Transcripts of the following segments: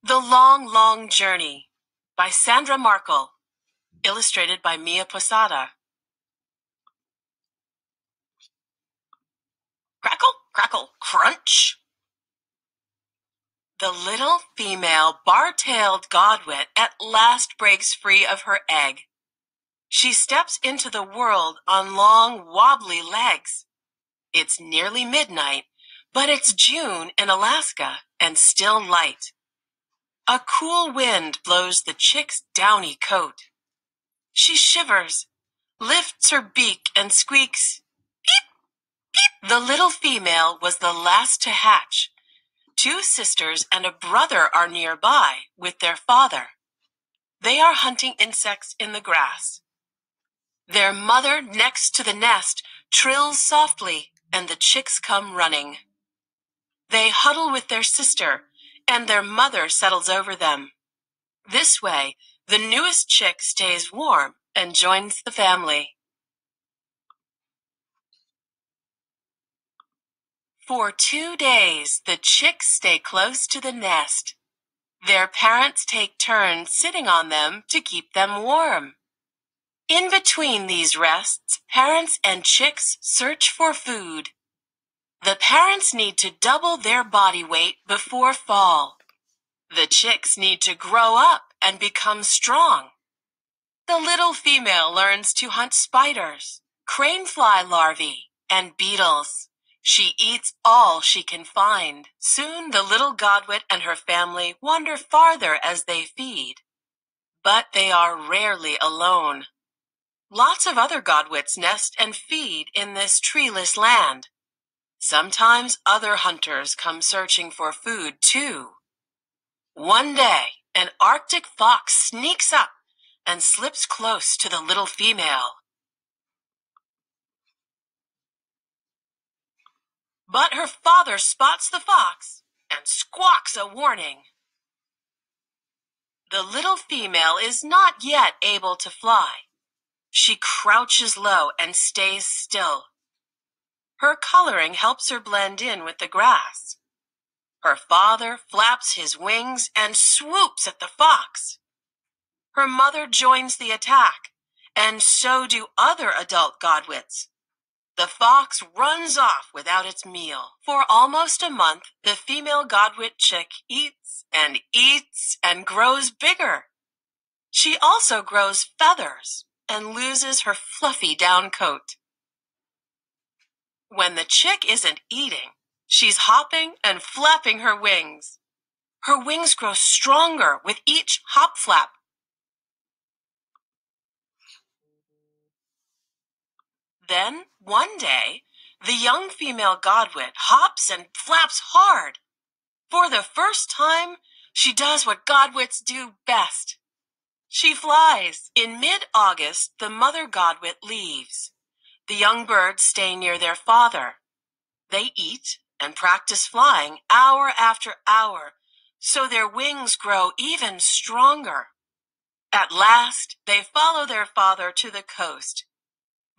The Long, Long Journey by Sandra Markle, illustrated by Mia Posada. Crackle, crackle, crunch! The little female bar-tailed godwit at last breaks free of her egg. She steps into the world on long, wobbly legs. It's nearly midnight, but it's June in Alaska and still light. A cool wind blows the chick's downy coat. She shivers, lifts her beak, and squeaks, "Peep, peep." The little female was the last to hatch. Two sisters and a brother are nearby with their father. They are hunting insects in the grass. Their mother next to the nest trills softly, and the chicks come running. They huddle with their sister, and their mother settles over them. This way, the newest chick stays warm and joins the family. For 2 days, the chicks stay close to the nest. Their parents take turns sitting on them to keep them warm. In between these rests, parents and chicks search for food. The parents need to double their body weight before fall. The chicks need to grow up and become strong. The little female learns to hunt spiders, cranefly larvae, and beetles. She eats all she can find. Soon the little godwit and her family wander farther as they feed. But they are rarely alone. Lots of other godwits nest and feed in this treeless land. Sometimes other hunters come searching for food too. One day, an Arctic fox sneaks up and slips close to the little female. But her father spots the fox and squawks a warning. The little female is not yet able to fly. She crouches low and stays still. Her coloring helps her blend in with the grass. Her father flaps his wings and swoops at the fox. Her mother joins the attack, and so do other adult godwits. The fox runs off without its meal. For almost a month, the female godwit chick eats and grows bigger. She also grows feathers and loses her fluffy down coat. When the chick isn't eating, she's hopping and flapping her wings. Her wings grow stronger with each hop flap. Then, one day, the young female godwit hops and flaps hard. For the first time, she does what godwits do best. She flies. In mid-August, the mother godwit leaves. The young birds stay near their father. They eat and practice flying hour after hour, so their wings grow even stronger. At last, they follow their father to the coast.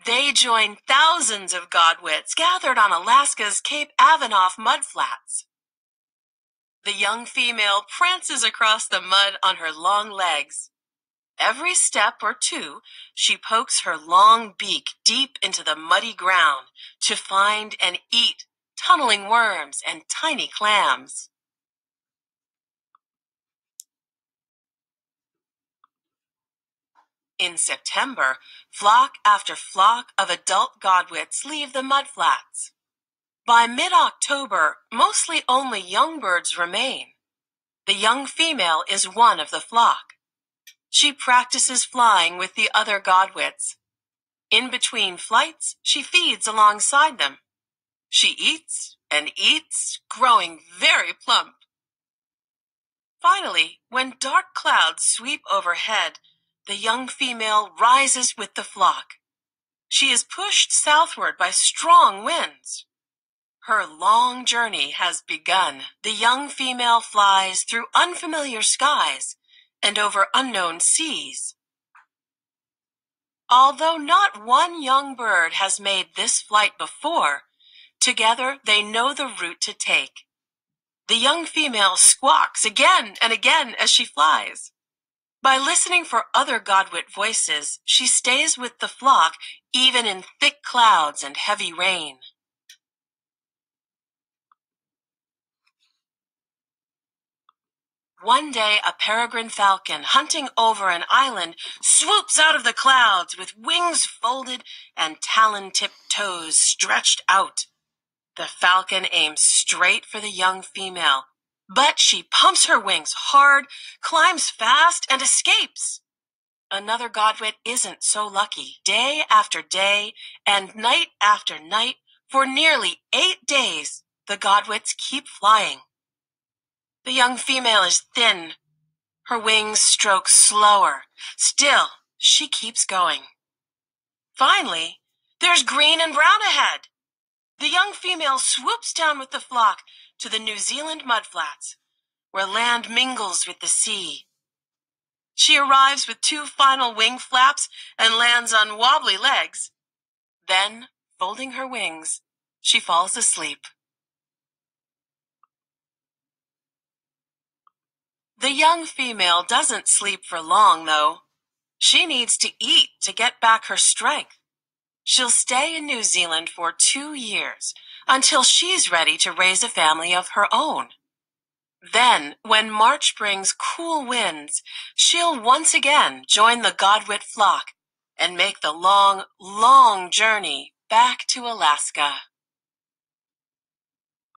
They join thousands of godwits gathered on Alaska's Cape Avanoff mudflats. The young female prances across the mud on her long legs. Every step or two, she pokes her long beak deep into the muddy ground to find and eat tunneling worms and tiny clams. In September, flock after flock of adult godwits leave the mudflats. By mid-October, mostly only young birds remain. The young female is one of the flock. She practices flying with the other godwits. In between flights, she feeds alongside them. She eats and eats, growing very plump. Finally, when dark clouds sweep overhead, the young female rises with the flock. She is pushed southward by strong winds. Her long journey has begun. The young female flies through unfamiliar skies and over unknown seas. Although not one young bird has made this flight before, together they know the route to take. The young female squawks again and again as she flies. By listening for other godwit voices, she stays with the flock even in thick clouds and heavy rain. One day, a peregrine falcon hunting over an island swoops out of the clouds with wings folded and talon-tipped toes stretched out. The falcon aims straight for the young female, but she pumps her wings hard, climbs fast, and escapes. Another godwit isn't so lucky. Day after day and night after night, for nearly 8 days, the godwits keep flying. The young female is thin. Her wings stroke slower. Still, she keeps going. Finally, there's green and brown ahead. The young female swoops down with the flock to the New Zealand mudflats, where land mingles with the sea. She arrives with 2 final wing flaps and lands on wobbly legs. Then, folding her wings, she falls asleep. The young female doesn't sleep for long, though. She needs to eat to get back her strength. She'll stay in New Zealand for 2 years until she's ready to raise a family of her own. Then, when March brings cool winds, she'll once again join the godwit flock and make the long, long journey back to Alaska.